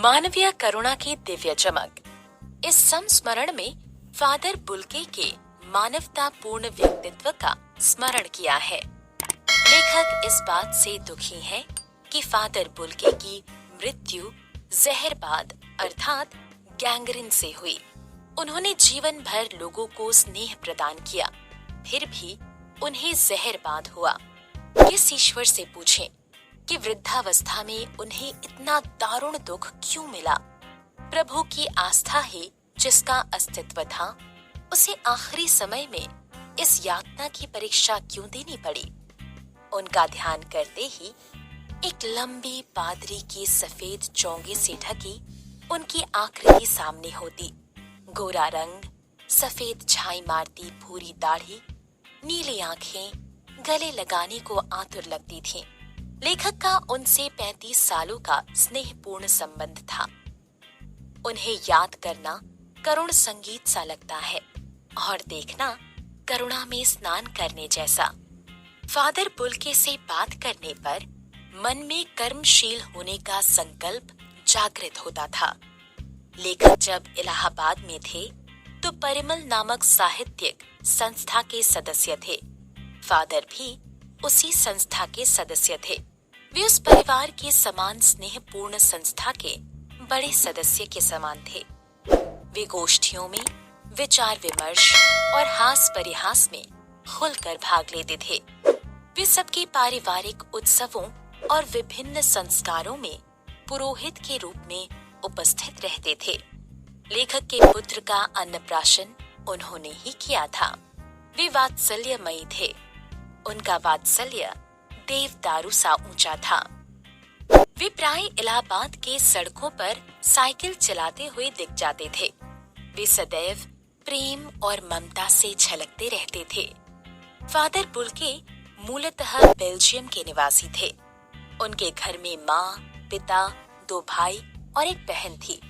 मानवीय करुणा की दिव्य चमक। इस संस्मरण में फादर बुल्के के मानवतापूर्ण व्यक्तित्व का स्मरण किया है। लेखक इस बात से दुखी है कि फादर बुल्के की मृत्यु जहरबाद अर्थात गैंग्रीन से हुई। उन्होंने जीवन भर लोगों को स्नेह प्रदान किया, फिर भी उन्हें जहरबाद हुआ। किस ईश्वर से पूछें कि वृद्धावस्था में उन्हें इतना दारुण दुख क्यों मिला। प्रभु की आस्था ही जिसका अस्तित्व था, उसे आखिरी समय में इस यातना की परीक्षा क्यों देनी पड़ी। उनका ध्यान करते ही एक लंबी पादरी की सफेद चोंगे से ढकी उनकी आकृति सामने होती। गोरा रंग, सफेद छाई मारती भूरी दाढ़ी, नीली आंखें, गले लगाने को आतुर लगती थीं। लेखक का उनसे 35 सालों का स्नेहपूर्ण संबंध था। उन्हें याद करना करुण संगीत सा लगता है और देखना करुणा में स्नान करने जैसा। फादर बुल्के से बात करने पर मन में कर्मशील होने का संकल्प जागृत होता था। लेखक जब इलाहाबाद में थे तो परिमल नामक साहित्यिक संस्था के सदस्य थे। फादर भी उसी संस्था के सदस्य थे। वे उस परिवार के समान स्नेहपूर्ण संस्था के बड़े सदस्य के समान थे। वे गोष्ठियों में विचार विमर्श और हास परिहास में खुलकर भाग लेते थे। वे सबके पारिवारिक उत्सवों और विभिन्न संस्कारों में पुरोहित के रूप में उपस्थित रहते थे। लेखक के पुत्र का अन्नप्राशन उन्होंने ही किया था। वे वात्सल्यमयी थे। उनका वात्सल्य देवदारू सा ऊंचा था। वे प्राय इलाहाबाद के सड़कों पर साइकिल चलाते हुए दिख जाते थे। वे सदैव प्रेम और ममता से झलकते रहते थे। फादर बुल्के मूलतः बेल्जियम के निवासी थे। उनके घर में माँ, पिता, 2 भाई और एक बहन थी।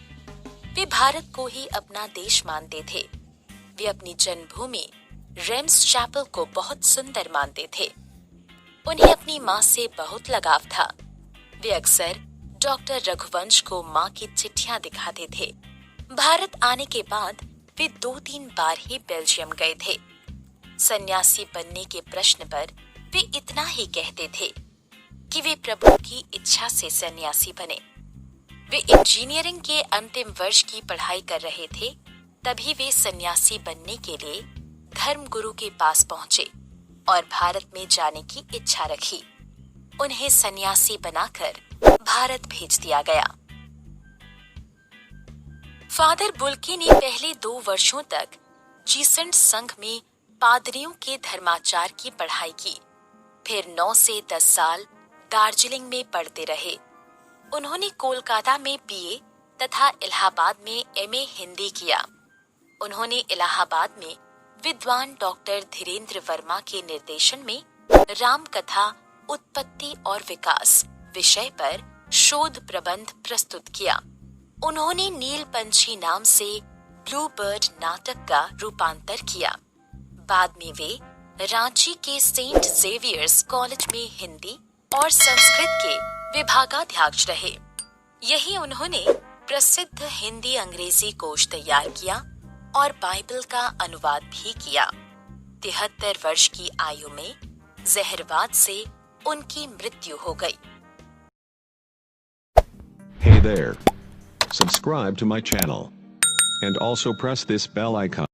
वे भारत को ही अपना देश मानते थे। वे अपनी जन्मभूमि रेम्स चैपल को बहुत सुंदर मानते थे। उन्हें अपनी माँ से बहुत लगाव था। वे अक्सर डॉक्टर रघुवंश को माँ की चिट्ठियां दिखाते थे। भारत आने के बाद वे 2-3 बार ही बेल्जियम गए थे। सन्यासी बनने के प्रश्न पर वे इतना ही कहते थे कि वे प्रभु की इच्छा से सन्यासी बने। वे इंजीनियरिंग के अंतिम वर्ष की पढ़ाई कर रहे थे, तभी वे सन्यासी बनने के लिए धर्मगुरु के पास पहुंचे और भारत में जाने की इच्छा रखी। उन्हें सन्यासी बनाकर भारत भेज दिया गया। फादर बुल्के ने पहले 2 वर्षों तक जीसंट संघ में पादरियों के धर्माचार की पढ़ाई की। फिर 9 से 10 साल दार्जिलिंग में पढ़ते रहे। उन्होंने कोलकाता में बीए तथा इलाहाबाद में एमए हिंदी किया। उन्होंने इलाहाबाद में विद्वान डॉक्टर धीरेन्द्र वर्मा के निर्देशन में राम कथा उत्पत्ति और विकास विषय पर शोध प्रबंध प्रस्तुत किया। उन्होंने नील पंछी नाम से ब्लू बर्ड नाटक का रूपांतर किया। बाद में वे रांची के सेंट जेवियर्स कॉलेज में हिंदी और संस्कृत के विभागाध्यक्ष रहे। यही उन्होंने प्रसिद्ध हिंदी अंग्रेजी कोश तैयार किया और बाइबल का अनुवाद भी किया। 73 वर्ष की आयु में जहरबाद से उनकी मृत्यु हो गई। Hey there. Subscribe to my channel. And also press this bell icon.